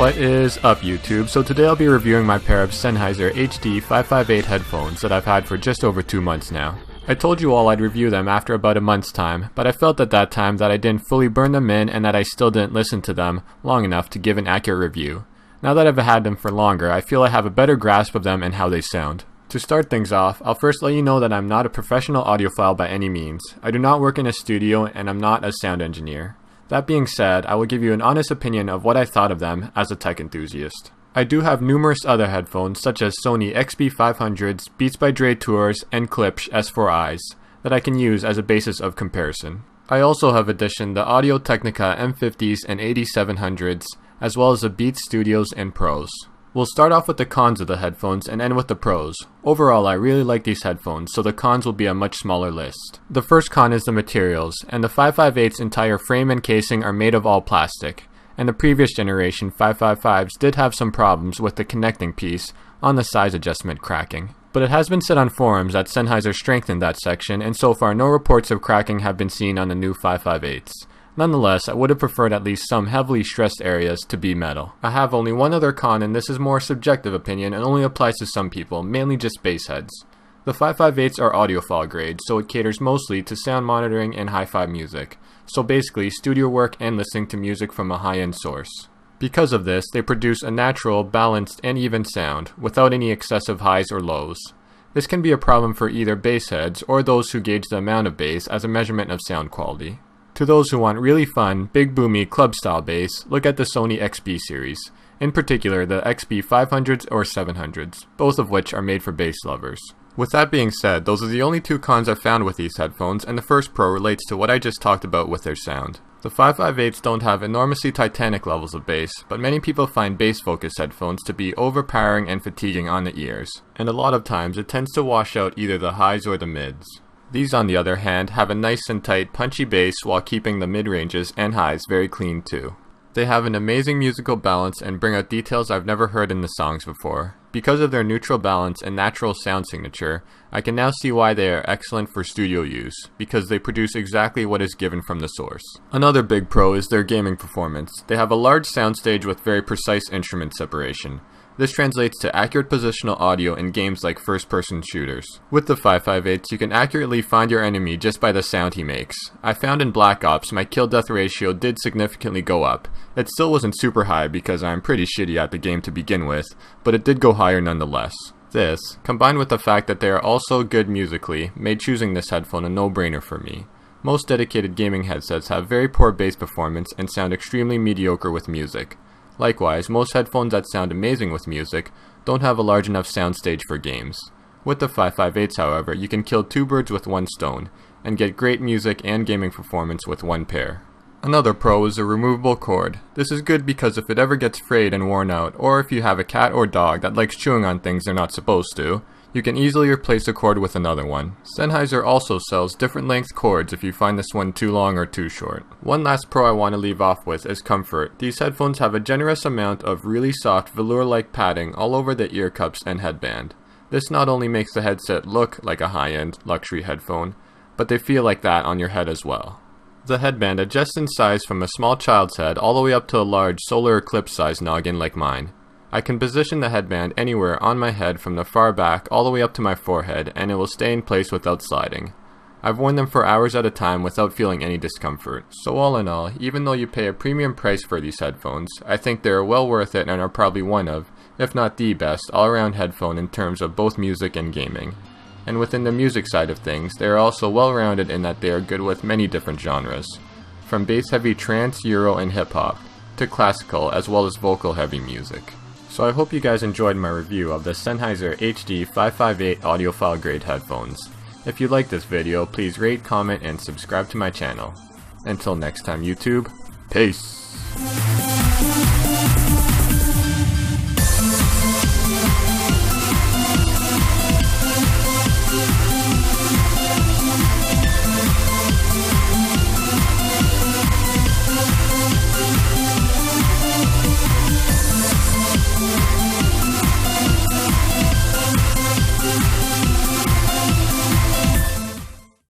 What is up, YouTube? So today I'll be reviewing my pair of Sennheiser HD 558 headphones that I've had for just over 2 months now. I told you all I'd review them after about a month's time, but I felt at that time that I didn't fully burn them in and that I still didn't listen to them long enough to give an accurate review. Now that I've had them for longer, I feel I have a better grasp of them and how they sound. To start things off, I'll first let you know that I'm not a professional audiophile by any means. I do not work in a studio and I'm not a sound engineer. That being said, I will give you an honest opinion of what I thought of them as a tech enthusiast. I do have numerous other headphones such as Sony XB500s, Beats by Dre Tours, and Klipsch S4Is that I can use as a basis of comparison. I also have additioned the audio-technica M50s and 8700s, as well as the Beats Studios and Pros. We'll start off with the cons of the headphones and end with the pros. Overall, I really like these headphones, so the cons will be a much smaller list. The first con is the materials, and the 558's entire frame and casing are made of all plastic, and the previous generation 555s did have some problems with the connecting piece on the size adjustment cracking. But it has been said on forums that Sennheiser strengthened that section, and so far no reports of cracking have been seen on the new 558s. Nonetheless, I would have preferred at least some heavily stressed areas to be metal. I have only one other con, and this is more subjective opinion and only applies to some people, mainly just bass heads. The 558s are audiophile grade, so it caters mostly to sound monitoring and hi-fi music, so basically studio work and listening to music from a high-end source. Because of this, they produce a natural, balanced, and even sound, without any excessive highs or lows. This can be a problem for either bass heads or those who gauge the amount of bass as a measurement of sound quality. To those who want really fun, big boomy club-style bass, look at the Sony XB series, in particular the XB500s or 700s, both of which are made for bass lovers. With that being said, those are the only two cons I've found with these headphones, and the first pro relates to what I just talked about with their sound. The 558s don't have enormously titanic levels of bass, but many people find bass-focused headphones to be overpowering and fatiguing on the ears, and a lot of times it tends to wash out either the highs or the mids. These, on the other hand, have a nice and tight, punchy bass while keeping the mid-ranges and highs very clean too. They have an amazing musical balance and bring out details I've never heard in the songs before. Because of their neutral balance and natural sound signature, I can now see why they are excellent for studio use, because they produce exactly what is given from the source. Another big pro is their gaming performance. They have a large soundstage with very precise instrument separation. This translates to accurate positional audio in games like first-person shooters. With the 558s, you can accurately find your enemy just by the sound he makes. I found in Black Ops my kill-death ratio did significantly go up. It still wasn't super high because I'm pretty shitty at the game to begin with, but it did go higher nonetheless. This, combined with the fact that they are also good musically, made choosing this headphone a no-brainer for me. Most dedicated gaming headsets have very poor bass performance and sound extremely mediocre with music. Likewise, most headphones that sound amazing with music don't have a large enough soundstage for games. With the 558s, however, you can kill 2 birds with 1 stone, and get great music and gaming performance with one pair. Another pro is a removable cord. This is good because if it ever gets frayed and worn out, or if you have a cat or dog that likes chewing on things they're not supposed to, you can easily replace the cord with another one. Sennheiser also sells different length cords if you find this one too long or too short. One last pro I want to leave off with is comfort. These headphones have a generous amount of really soft velour-like padding all over the ear cups and headband. This not only makes the headset look like a high-end luxury headphone, but they feel like that on your head as well. The headband adjusts in size from a small child's head all the way up to a large solar eclipse size noggin like mine. I can position the headband anywhere on my head from the far back all the way up to my forehead, and it will stay in place without sliding. I've worn them for hours at a time without feeling any discomfort. So all in all, even though you pay a premium price for these headphones, I think they are well worth it and are probably one of, if not the best, all-around headphone in terms of both music and gaming. And within the music side of things, they are also well-rounded in that they are good with many different genres, from bass-heavy trance, euro, and hip-hop, to classical as well as vocal-heavy music. So I hope you guys enjoyed my review of the Sennheiser HD 558 audiophile grade headphones. If you like this video, please rate, comment, and subscribe to my channel. Until next time, YouTube, peace!